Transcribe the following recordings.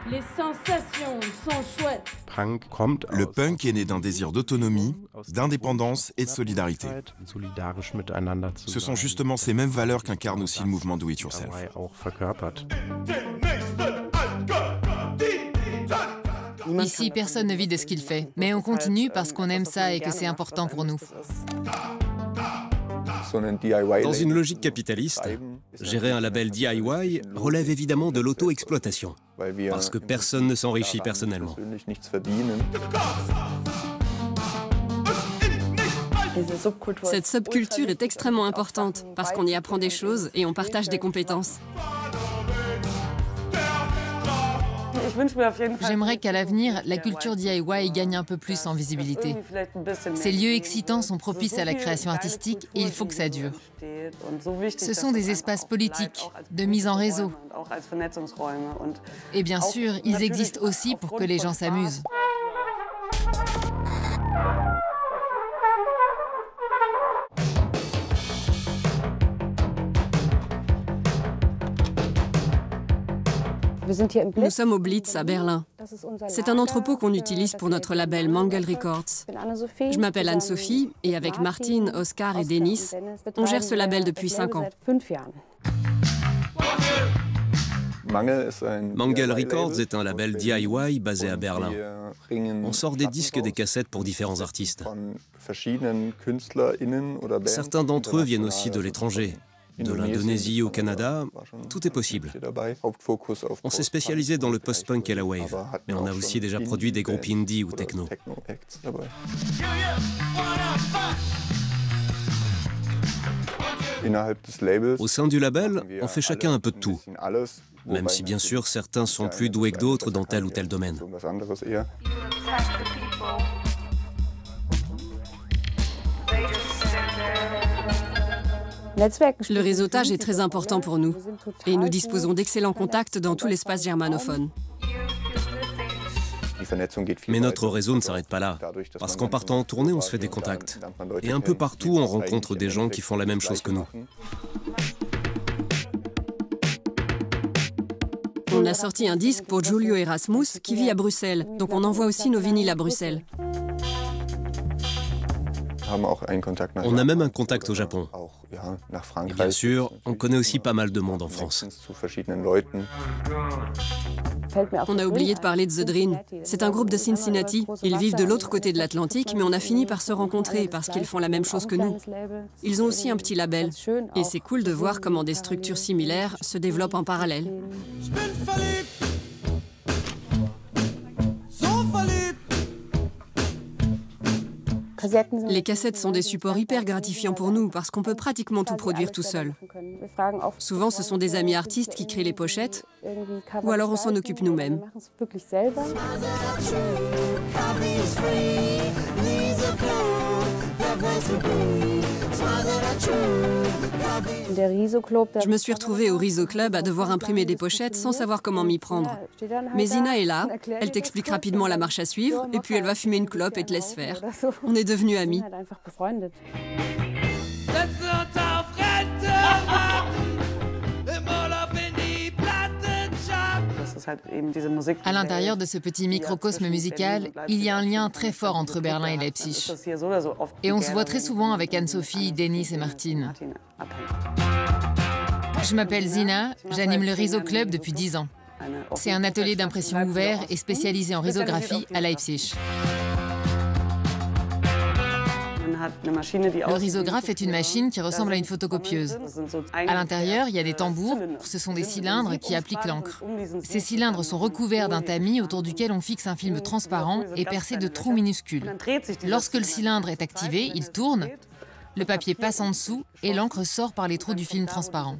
Les sensations sont chouettes. Le punk est né d'un désir d'autonomie, d'indépendance et de solidarité. Ce sont justement ces mêmes valeurs qu'incarne aussi le mouvement Do It Yourself. Ici, personne ne vit de ce qu'il fait, mais on continue parce qu'on aime ça et que c'est important pour nous. Dans une logique capitaliste, gérer un label DIY relève évidemment de l'auto-exploitation, parce que personne ne s'enrichit personnellement. Cette subculture est extrêmement importante parce qu'on y apprend des choses et on partage des compétences. J'aimerais qu'à l'avenir, la culture DIY gagne un peu plus en visibilité. Ces lieux excitants sont propices à la création artistique et il faut que ça dure. Ce sont des espaces politiques, de mise en réseau. Et bien sûr, ils existent aussi pour que les gens s'amusent. Nous sommes au Blitz à Berlin. C'est un entrepôt qu'on utilise pour notre label Mangel Records. Je m'appelle Anne-Sophie et avec Martin, Oscar et Denis, on gère ce label depuis 5 ans. Mangel Records est un label DIY basé à Berlin. On sort des disques et des cassettes pour différents artistes. Certains d'entre eux viennent aussi de l'étranger. De l'Indonésie au Canada, tout est possible. On s'est spécialisé dans le post-punk et la wave, mais on a aussi déjà produit des groupes indie ou techno. Au sein du label, on fait chacun un peu de tout, même si bien sûr certains sont plus doués que d'autres dans tel ou tel domaine. Le réseautage est très important pour nous et nous disposons d'excellents contacts dans tout l'espace germanophone. Mais notre réseau ne s'arrête pas là, parce qu'en partant en tournée, on se fait des contacts. Et un peu partout, on rencontre des gens qui font la même chose que nous. On a sorti un disque pour Giulio Erasmus qui vit à Bruxelles, donc on envoie aussi nos vinyles à Bruxelles. On a même un contact au Japon. Et bien sûr, on connaît aussi pas mal de monde en France. On a oublié de parler de The Dream. C'est un groupe de Cincinnati. Ils vivent de l'autre côté de l'Atlantique, mais on a fini par se rencontrer parce qu'ils font la même chose que nous. Ils ont aussi un petit label. Et c'est cool de voir comment des structures similaires se développent en parallèle. Les cassettes sont des supports hyper gratifiants pour nous parce qu'on peut pratiquement tout produire tout seul. Souvent, ce sont des amis artistes qui créent les pochettes ou alors on s'en occupe nous-mêmes. Je me suis retrouvée au Riso Club à devoir imprimer des pochettes sans savoir comment m'y prendre. Mais Zina est là, elle t'explique rapidement la marche à suivre et puis elle va fumer une clope et te laisse faire. On est devenus amis. À l'intérieur de ce petit microcosme musical, il y a un lien très fort entre Berlin et Leipzig. Et on se voit très souvent avec Anne-Sophie, Denis et Martine. Je m'appelle Zina, j'anime le Riso Club depuis 10 ans. C'est un atelier d'impression ouvert et spécialisé en risographie à Leipzig. Le risographe est une machine qui ressemble à une photocopieuse. À l'intérieur, il y a des tambours, ce sont des cylindres qui appliquent l'encre. Ces cylindres sont recouverts d'un tamis autour duquel on fixe un film transparent et percé de trous minuscules. Lorsque le cylindre est activé, il tourne, le papier passe en dessous et l'encre sort par les trous du film transparent.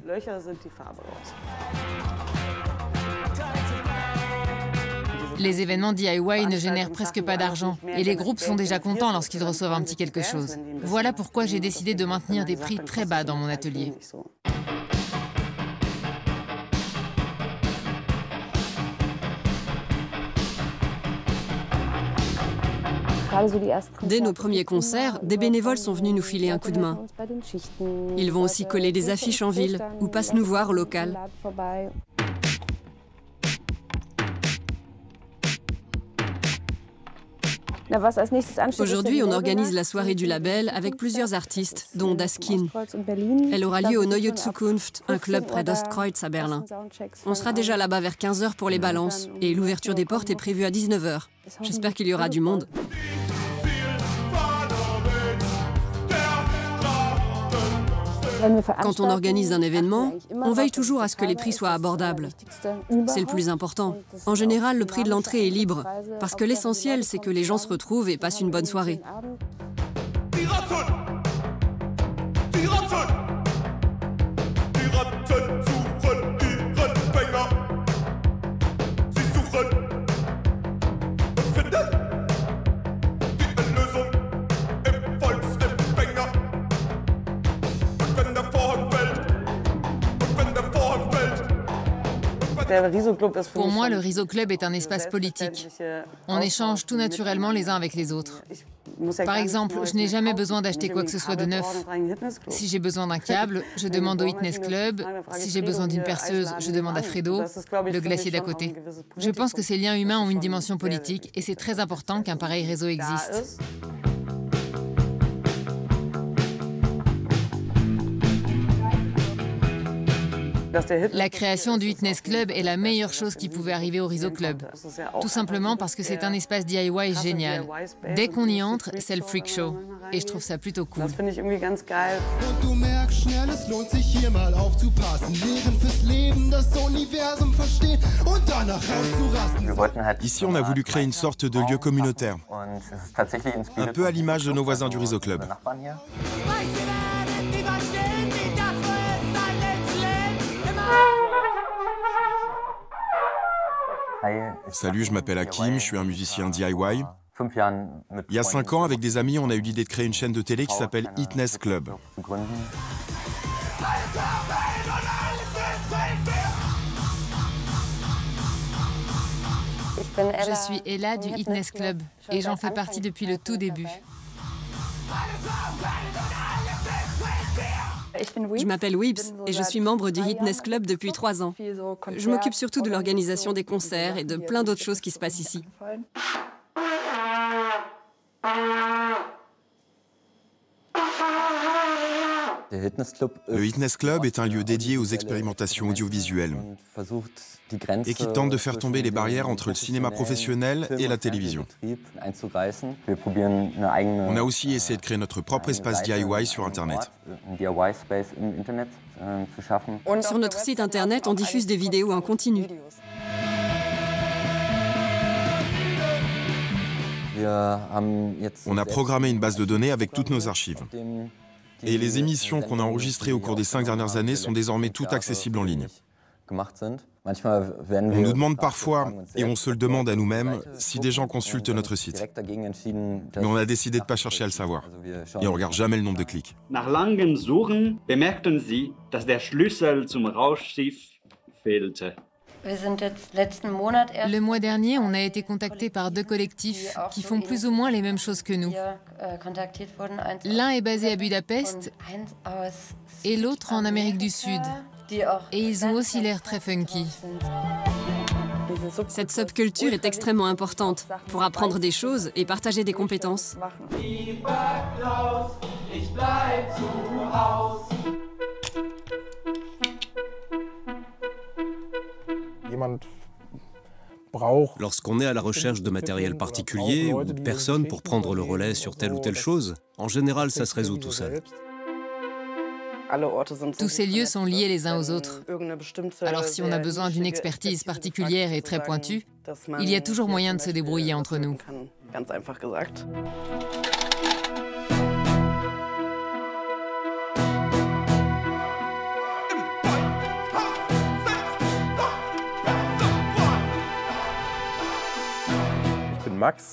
Les événements DIY ne génèrent presque pas d'argent et les groupes sont déjà contents lorsqu'ils reçoivent un petit quelque chose. Voilà pourquoi j'ai décidé de maintenir des prix très bas dans mon atelier. Dès nos premiers concerts, des bénévoles sont venus nous filer un coup de main. Ils vont aussi coller des affiches en ville ou passent nous voir au local. Aujourd'hui, on organise la soirée du label avec plusieurs artistes, dont Daskin. Elle aura lieu au Neue Zukunft, un club près d'Ostkreuz à Berlin. On sera déjà là-bas vers 15 h pour les balances et l'ouverture des portes est prévue à 19 h. J'espère qu'il y aura du monde. Quand on organise un événement, on veille toujours à ce que les prix soient abordables. C'est le plus important. En général, le prix de l'entrée est libre, parce que l'essentiel, c'est que les gens se retrouvent et passent une bonne soirée. Pour moi, le Riso Club est un espace politique. On échange tout naturellement les uns avec les autres. Par exemple, je n'ai jamais besoin d'acheter quoi que ce soit de neuf. Si j'ai besoin d'un câble, je demande au Fitness Club. Si j'ai besoin d'une perceuse, je demande à Fredo, le glacier d'à côté. Je pense que ces liens humains ont une dimension politique et c'est très important qu'un pareil réseau existe. La création du Fitness Club est la meilleure chose qui pouvait arriver au Riso Club. Tout simplement parce que c'est un espace DIY génial. Dès qu'on y entre, c'est le freak show. Et je trouve ça plutôt cool. Ici, on a voulu créer une sorte de lieu communautaire. Un peu à l'image de nos voisins du Riso Club. Salut, je m'appelle Hakim, je suis un musicien DIY. Il y a 5 ans, avec des amis, on a eu l'idée de créer une chaîne de télé qui s'appelle Fitness Club. Je suis Ella du Fitness Club et j'en fais partie depuis le tout début. Je m'appelle Wibbs et je suis membre du Fitness Club depuis 3 ans. Je m'occupe surtout de l'organisation des concerts et de plein d'autres choses qui se passent ici. Le Fitness Club est un lieu dédié aux expérimentations audiovisuelles et qui tente de faire tomber les barrières entre le cinéma professionnel et la télévision. On a aussi essayé de créer notre propre espace DIY sur Internet. Sur notre site Internet, on diffuse des vidéos en continu. On a programmé une base de données avec toutes nos archives. Et les émissions qu'on a enregistrées au cours des 5 dernières années sont désormais toutes accessibles en ligne. On nous demande parfois, et on se le demande à nous-mêmes, si des gens consultent notre site. Mais on a décidé de ne pas chercher à le savoir. Et on ne regarde jamais le nombre de clics. Nach langem Suchen bemerkten sie, dass der Schlüssel zum Rauschschiff fehlte. Le mois dernier, on a été contacté par 2 collectifs qui font plus ou moins les mêmes choses que nous. L'un est basé à Budapest et l'autre en Amérique du Sud. Et ils ont aussi l'air très funky. Cette subculture est extrêmement importante pour apprendre des choses et partager des compétences. Lorsqu'on est à la recherche de matériel particulier ou de personnes pour prendre le relais sur telle ou telle chose, en général, ça se résout tout seul. Tous ces lieux sont liés les uns aux autres. Alors si on a besoin d'une expertise particulière et très pointue, il y a toujours moyen de se débrouiller entre nous.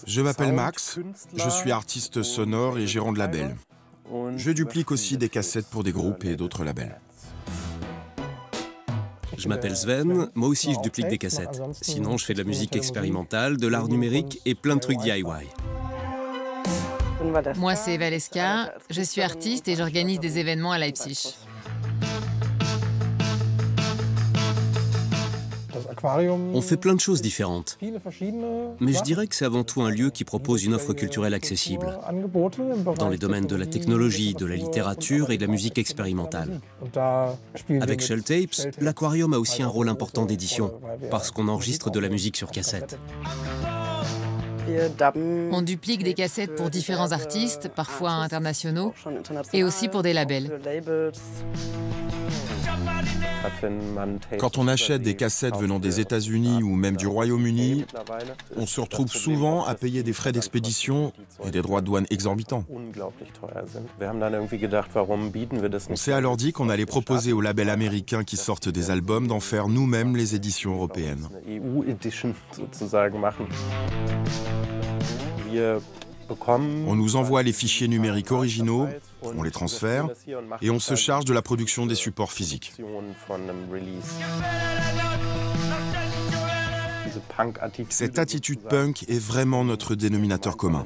Je m'appelle Max, je suis artiste sonore et gérant de label. Je duplique aussi des cassettes pour des groupes et d'autres labels. Je m'appelle Sven, moi aussi je duplique des cassettes. Sinon je fais de la musique expérimentale, de l'art numérique et plein de trucs DIY. Moi c'est Valeska, je suis artiste et j'organise des événements à Leipzig. On fait plein de choses différentes. Mais je dirais que c'est avant tout un lieu qui propose une offre culturelle accessible, dans les domaines de la technologie, de la littérature et de la musique expérimentale. Avec Shell Tapes, l'aquarium a aussi un rôle important d'édition, parce qu'on enregistre de la musique sur cassette. On duplique des cassettes pour différents artistes, parfois internationaux, et aussi pour des labels. Quand on achète des cassettes venant des États-Unis ou même du Royaume-Uni, on se retrouve souvent à payer des frais d'expédition et des droits de douane exorbitants. On s'est alors dit qu'on allait proposer aux labels américains qui sortent des albums d'en faire nous-mêmes les éditions européennes. On nous envoie les fichiers numériques originaux, on les transfère et on se charge de la production des supports physiques. Cette attitude punk est vraiment notre dénominateur commun.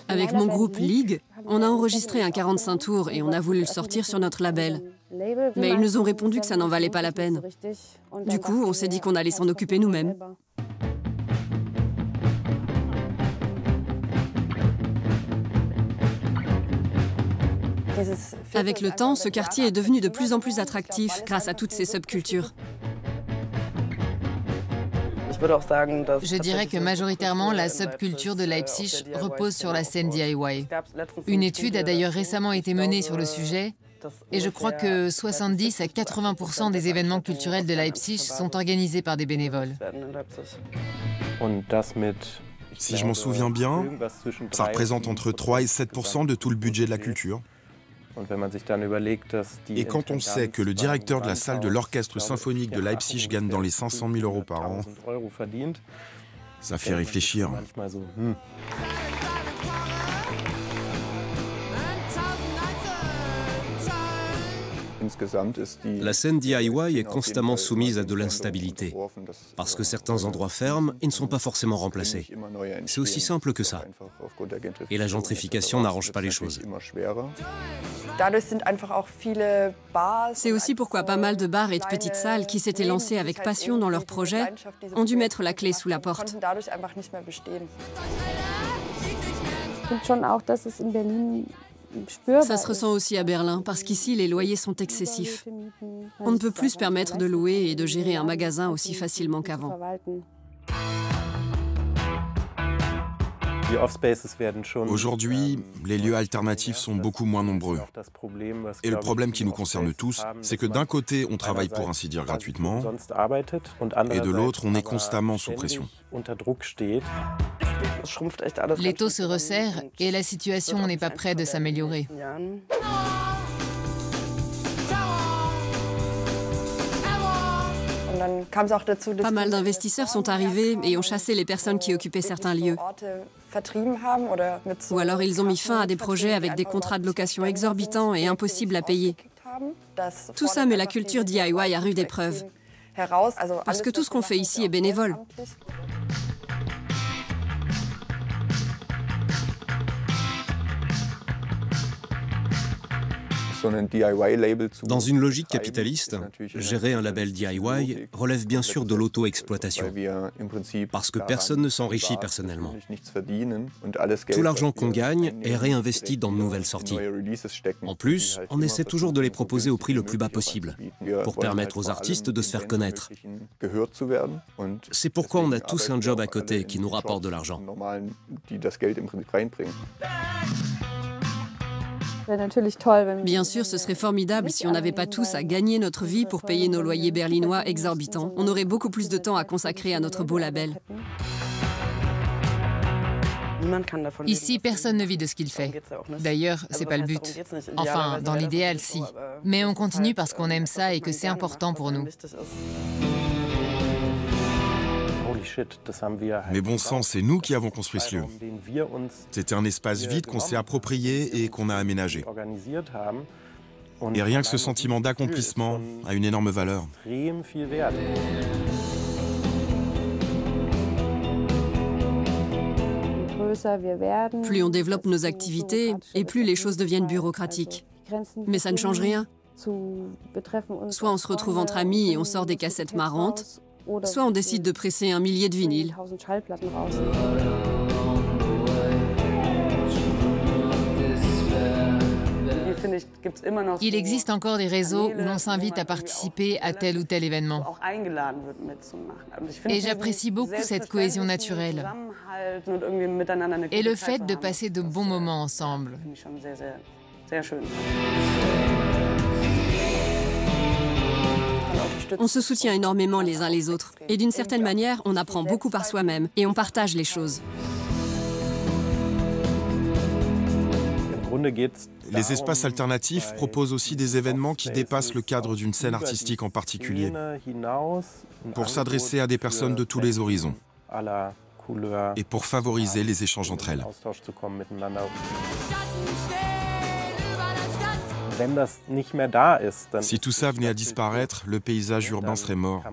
Avec mon groupe League, on a enregistré un 45 tours et on a voulu le sortir sur notre label. Mais ils nous ont répondu que ça n'en valait pas la peine. Du coup, on s'est dit qu'on allait s'en occuper nous-mêmes. Avec le temps, ce quartier est devenu de plus en plus attractif grâce à toutes ces subcultures. Je dirais que majoritairement, la subculture de Leipzig repose sur la scène DIY. Une étude a d'ailleurs récemment été menée sur le sujet, et je crois que 70 à 80% des événements culturels de Leipzig sont organisés par des bénévoles. Si je m'en souviens bien, ça représente entre 3 et 7% de tout le budget de la culture. Et quand on sait que le directeur de la salle de l'orchestre symphonique de Leipzig gagne dans les 500 000 € par an, ça fait réfléchir. La scène DIY est constamment soumise à de l'instabilité, parce que certains endroits ferment et ne sont pas forcément remplacés. C'est aussi simple que ça. Et la gentrification n'arrange pas les choses. C'est aussi pourquoi pas mal de bars et de petites salles qui s'étaient lancés avec passion dans leur projet ont dû mettre la clé sous la porte. Ça se ressent aussi à Berlin, parce qu'ici, les loyers sont excessifs. On ne peut plus se permettre de louer et de gérer un magasin aussi facilement qu'avant. Aujourd'hui, les lieux alternatifs sont beaucoup moins nombreux. Et le problème qui nous concerne tous, c'est que d'un côté, on travaille pour ainsi dire gratuitement, et de l'autre, on est constamment sous pression. L'étau se resserre et la situation n'est pas près de s'améliorer. Pas mal d'investisseurs sont arrivés et ont chassé les personnes qui occupaient certains lieux. Ou alors ils ont mis fin à des projets avec des contrats de location exorbitants et impossibles à payer. Tout ça met la culture DIY à rude épreuve. Parce que tout ce qu'on fait ici est bénévole. Dans une logique capitaliste, gérer un label DIY relève bien sûr de l'auto-exploitation, parce que personne ne s'enrichit personnellement. Tout l'argent qu'on gagne est réinvesti dans de nouvelles sorties. En plus, on essaie toujours de les proposer au prix le plus bas possible, pour permettre aux artistes de se faire connaître. C'est pourquoi on a tous un job à côté qui nous rapporte de l'argent. Bien sûr, ce serait formidable si on n'avait pas tous à gagner notre vie pour payer nos loyers berlinois exorbitants. On aurait beaucoup plus de temps à consacrer à notre beau label. Ici, personne ne vit de ce qu'il fait. D'ailleurs, c'est pas le but. Enfin, dans l'idéal, si. Mais on continue parce qu'on aime ça et que c'est important pour nous. Mais bon sang, c'est nous qui avons construit ce lieu. C'était un espace vide qu'on s'est approprié et qu'on a aménagé. Et rien que ce sentiment d'accomplissement a une énorme valeur. Plus on développe nos activités, et plus les choses deviennent bureaucratiques. Mais ça ne change rien. Soit on se retrouve entre amis et on sort des cassettes marrantes, soit on décide de presser 1 millier de vinyles. Il existe encore des réseaux où l'on s'invite à participer à tel ou tel événement. Et j'apprécie beaucoup cette cohésion naturelle et le fait de passer de bons moments ensemble. On se soutient énormément les uns les autres. Et d'une certaine manière, on apprend beaucoup par soi-même et on partage les choses. Les espaces alternatifs proposent aussi des événements qui dépassent le cadre d'une scène artistique en particulier, pour s'adresser à des personnes de tous les horizons et pour favoriser les échanges entre elles. Si tout ça venait à disparaître, le paysage urbain serait mort.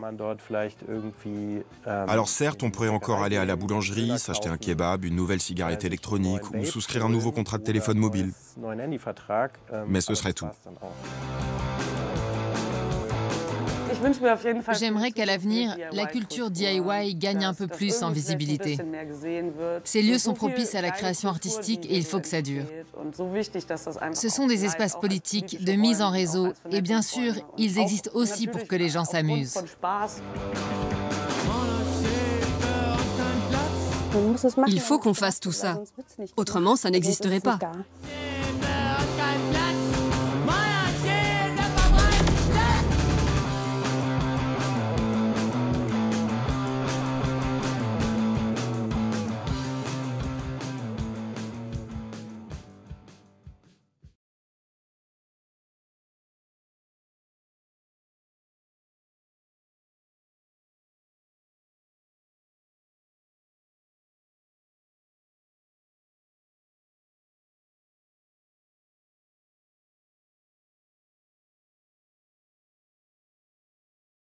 Alors certes, on pourrait encore aller à la boulangerie, s'acheter un kebab, une nouvelle cigarette électronique ou souscrire un nouveau contrat de téléphone mobile. Mais ce serait tout. J'aimerais qu'à l'avenir, la culture DIY gagne un peu plus en visibilité. Ces lieux sont propices à la création artistique et il faut que ça dure. Ce sont des espaces politiques, de mise en réseau et bien sûr, ils existent aussi pour que les gens s'amusent. Il faut qu'on fasse tout ça. Autrement, ça n'existerait pas.